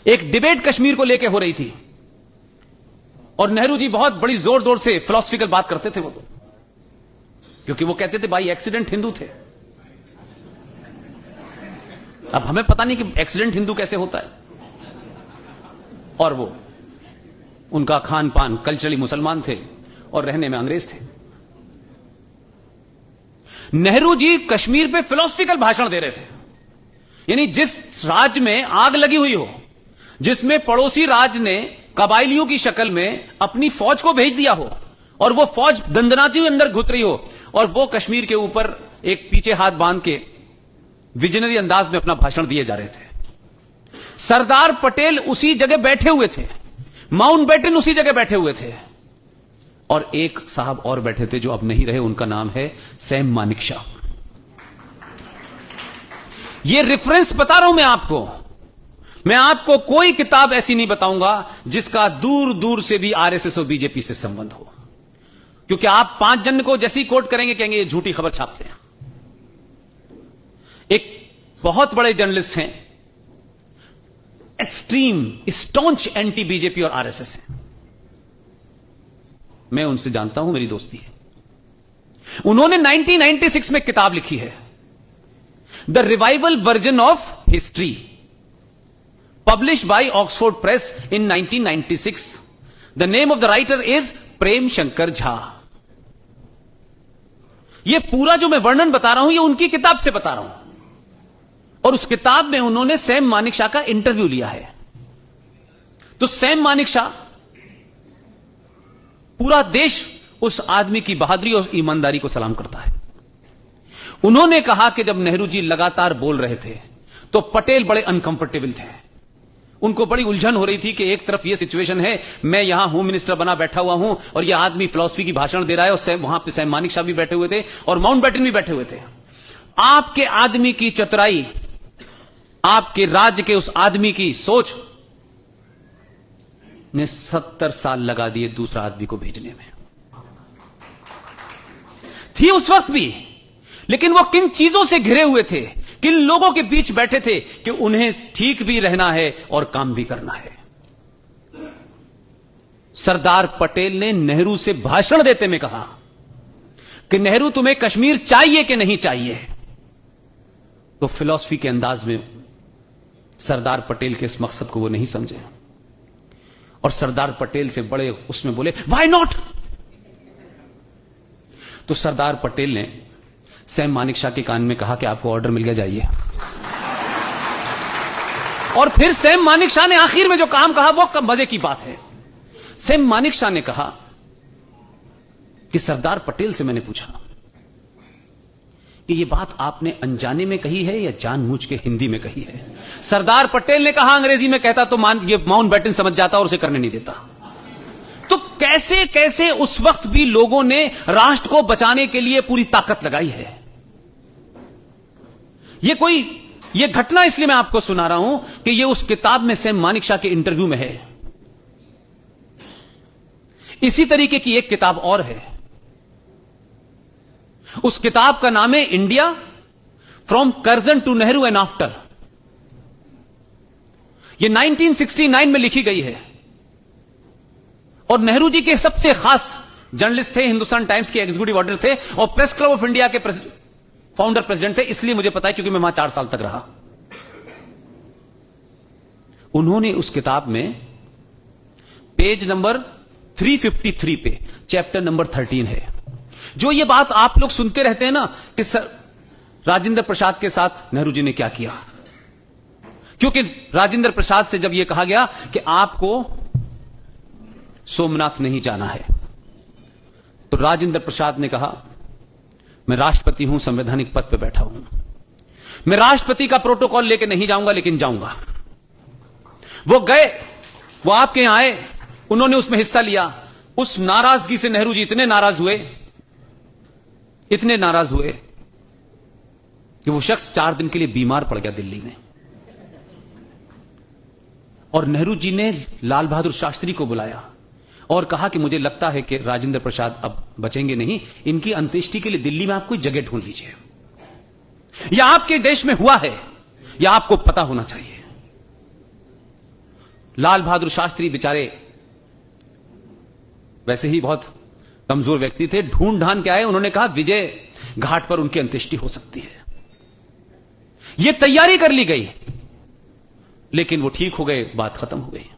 एक डिबेट कश्मीर को लेकर हो रही थी और नेहरू जी बहुत बड़ी जोर जोर से फिलोसफिकल बात करते थे वो तो, क्योंकि वो कहते थे भाई एक्सीडेंट हिंदू थे। अब हमें पता नहीं कि एक्सीडेंट हिंदू कैसे होता है, और वो उनका खान पान कल्चरली मुसलमान थे और रहने में अंग्रेज थे। नेहरू जी कश्मीर पे फिलोसफिकल भाषण दे रहे थे, यानी जिस राज्य में आग लगी हुई हो, जिसमें पड़ोसी राज्य ने कबाइलियों की शक्ल में अपनी फौज को भेज दिया हो और वो फौज दंदनाती हुई अंदर घुस रही हो, और वो कश्मीर के ऊपर एक पीछे हाथ बांध के विजनरी अंदाज में अपना भाषण दिए जा रहे थे। सरदार पटेल उसी जगह बैठे हुए थे, माउंटबेटन उसी जगह बैठे हुए थे, और एक साहब और बैठे थे जो अब नहीं रहे, उनका नाम है सैम मानेकशॉ। ये रेफरेंस बता रहा हूं मैं आपको कोई किताब ऐसी नहीं बताऊंगा जिसका दूर दूर से भी आरएसएस और बीजेपी से संबंध हो, क्योंकि आप 5 जन को जैसी कोट करेंगे कहेंगे ये झूठी खबर छापते हैं। एक बहुत बड़े जर्नलिस्ट हैं, एक्सट्रीम स्टॉन्च एंटी बीजेपी और आरएसएस हैं, मैं उनसे जानता हूं, मेरी दोस्ती है। उन्होंने 1996 में किताब लिखी है, the revival version of history, published by Oxford press in 1996। The name of the writer is Prem Shankar Jha. यह पूरा जो मैं वर्णन बता रहा हूं ये उनकी किताब से बता रहा हूं, और उस किताब में उन्होंने सैम मानेकशॉ का इंटरव्यू लिया है। तो सैम मानेकशॉ, पूरा देश उस आदमी की बहादुरी और ईमानदारी को सलाम करता है। उन्होंने कहा कि जब नेहरू जी लगातार बोल रहे थे तो पटेल बड़े अनकंफर्टेबल थे, उनको बड़ी उलझन हो रही थी कि एक तरफ यह सिचुएशन है, मैं यहां होम मिनिस्टर बना बैठा हुआ हूं और यह आदमी फिलॉसफी की भाषण दे रहा है, और वहां पे सैम मानेकशॉ भी बैठे हुए थे और माउंटबेटन भी बैठे हुए थे। आपके आदमी की चतुराई, आपके राज्य के उस आदमी की सोच ने 70 साल लगा दिए दूसरा आदमी को भेजने में, थी उस वक्त भी। लेकिन वो किन चीजों से घिरे हुए थे, किन लोगों के बीच बैठे थे कि उन्हें ठीक भी रहना है और काम भी करना है। सरदार पटेल ने नेहरू से भाषण देते में कहा कि नेहरू तुम्हें कश्मीर चाहिए कि नहीं चाहिए, तो फिलॉसफी के अंदाज में सरदार पटेल के इस मकसद को वो नहीं समझे, और सरदार पटेल से बड़े उसमें बोले व्हाई नॉट। तो सरदार पटेल ने सैम मानेकशॉ के कान में कहा कि आपको ऑर्डर मिल गया, जाइए। और फिर सैम मानेकशॉ ने आखिर में जो काम कहा वो मजे की बात है। सैम मानेकशॉ ने कहा कि सरदार पटेल से मैंने पूछा कि ये बात आपने अनजाने में कही है या जानबूझ के हिंदी में कही है। सरदार पटेल ने कहा अंग्रेजी में कहता तो ये माउंटबेटन समझ जाता और उसे करने नहीं देता। तो कैसे कैसे उस वक्त भी लोगों ने राष्ट्र को बचाने के लिए पूरी ताकत लगाई है। ये घटना इसलिए मैं आपको सुना रहा हूं कि ये उस किताब में सैम मानेकशॉ के इंटरव्यू में है। इसी तरीके की एक किताब और है, उस किताब का नाम है India from Curzon to Nehru and after. यह 1969 में लिखी गई है, और नेहरू जी के सबसे खास जर्नलिस्ट थे, हिंदुस्तान टाइम्स के एग्जीक्यूटिव ऑडिटर थे और प्रेस क्लब ऑफ इंडिया के फाउंडर प्रेसिडेंट थे। इसलिए मुझे पता है क्योंकि मैं वहां 4 साल तक रहा। उन्होंने उस किताब में पेज नंबर 353 पे चैप्टर नंबर 13 है, जो ये बात आप लोग सुनते रहते हैं ना कि राजेंद्र प्रसाद के साथ नेहरू जी ने क्या किया। क्योंकि राजेंद्र प्रसाद से जब यह कहा गया कि आपको सोमनाथ नहीं जाना है, तो राजेंद्र प्रसाद ने कहा मैं राष्ट्रपति हूं, संवैधानिक पद पर बैठा हूं, मैं राष्ट्रपति का प्रोटोकॉल लेके नहीं जाऊंगा, लेकिन जाऊंगा। वो गए, वो आपके यहां आए, उन्होंने उसमें हिस्सा लिया। उस नाराजगी से नेहरू जी इतने नाराज हुए कि वो शख्स 4 दिन के लिए बीमार पड़ गया दिल्ली में, और नेहरू जी ने लाल बहादुर शास्त्री को बुलाया और कहा कि मुझे लगता है कि राजेंद्र प्रसाद अब बचेंगे नहीं, इनकी अंत्येष्टि के लिए दिल्ली में आप कोई जगह ढूंढ लीजिए। यह आपके देश में हुआ है, यह आपको पता होना चाहिए। लाल बहादुर शास्त्री बेचारे वैसे ही बहुत कमजोर व्यक्ति थे, ढूंढ ढांड के आए, उन्होंने कहा विजय घाट पर उनकी अंत्येष्टि हो सकती है। यह तैयारी कर ली गई, लेकिन वो ठीक हो गए, बात खत्म हो गई।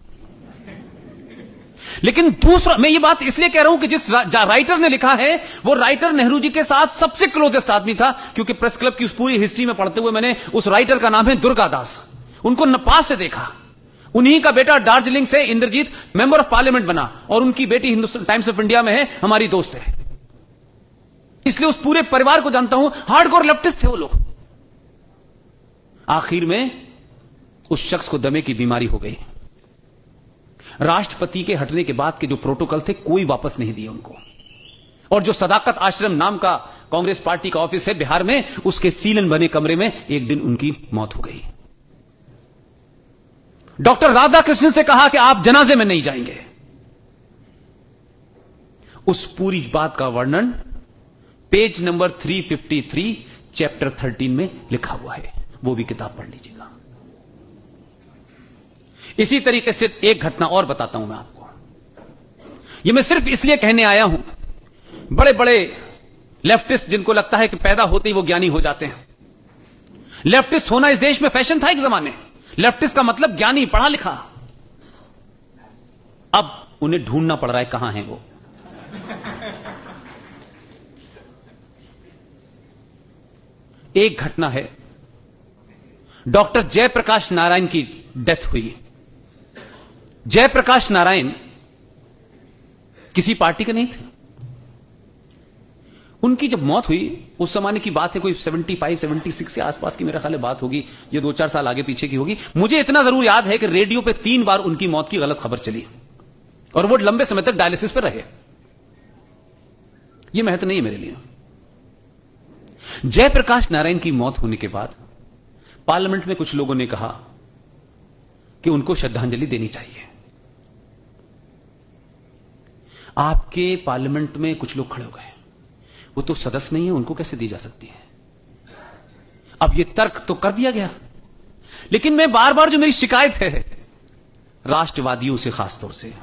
लेकिन दूसरा, मैं ये बात इसलिए कह रहा हूं कि जिस राइटर ने लिखा है वो राइटर नेहरू जी के साथ सबसे क्लोजेस्ट आदमी था, क्योंकि प्रेस क्लब की उस पूरी हिस्ट्री में पढ़ते हुए मैंने, उस राइटर का नाम है दुर्गा दास, उनको पास से देखा। उन्हीं का बेटा दार्जिलिंग से इंद्रजीत मेंबर ऑफ पार्लियामेंट बना, और उनकी बेटी हिंदुस्तान टाइम्स ऑफ इंडिया में है, हमारी दोस्त है, इसलिए उस पूरे परिवार को जानता हूं। हार्डकोर लेफ्टिस्ट थे वो लोग। आखिर में उस शख्स को दमे की बीमारी हो गई। राष्ट्रपति के हटने के बाद के जो प्रोटोकॉल थे कोई वापस नहीं दिए उनको, और जो सदाकत आश्रम नाम का कांग्रेस पार्टी का ऑफिस है बिहार में, उसके सीलन बने कमरे में एक दिन उनकी मौत हो गई। डॉक्टर राधाकृष्णन से कहा कि आप जनाजे में नहीं जाएंगे। उस पूरी बात का वर्णन पेज नंबर 353 चैप्टर 13 में लिखा हुआ है, वो भी किताब पढ़ लीजिएगा। इसी तरीके से एक घटना और बताता हूं मैं आपको, यह मैं सिर्फ इसलिए कहने आया हूं, बड़े बड़े लेफ्टिस्ट जिनको लगता है कि पैदा होते ही वो ज्ञानी हो जाते हैं। लेफ्टिस्ट होना इस देश में फैशन था एक जमाने, लेफ्टिस्ट का मतलब ज्ञानी, पढ़ा लिखा। अब उन्हें ढूंढना पड़ रहा है कहां है वो। एक घटना है, डॉक्टर जयप्रकाश नारायण की डेथ हुई। जयप्रकाश नारायण किसी पार्टी के नहीं थे। उनकी जब मौत हुई, उस जमाने की बात है, कोई 75 76 के आसपास की मेरा ख्याल है बात होगी, ये 2-4 साल आगे पीछे की होगी। मुझे इतना जरूर याद है कि रेडियो पे 3 बार उनकी मौत की गलत खबर चली, और वो लंबे समय तक डायलिसिस पर रहे। यह महत्व नहीं है मेरे लिए। जयप्रकाश नारायण की मौत होने के बाद पार्लियामेंट में कुछ लोगों ने कहा कि उनको श्रद्धांजलि देनी चाहिए। आपके पार्लियामेंट में कुछ लोग खड़े हो गए, वो तो सदस्य नहीं है, उनको कैसे दी जा सकती है। अब ये तर्क तो कर दिया गया, लेकिन मैं बार बार, जो मेरी शिकायत है राष्ट्रवादियों से, खासतौर से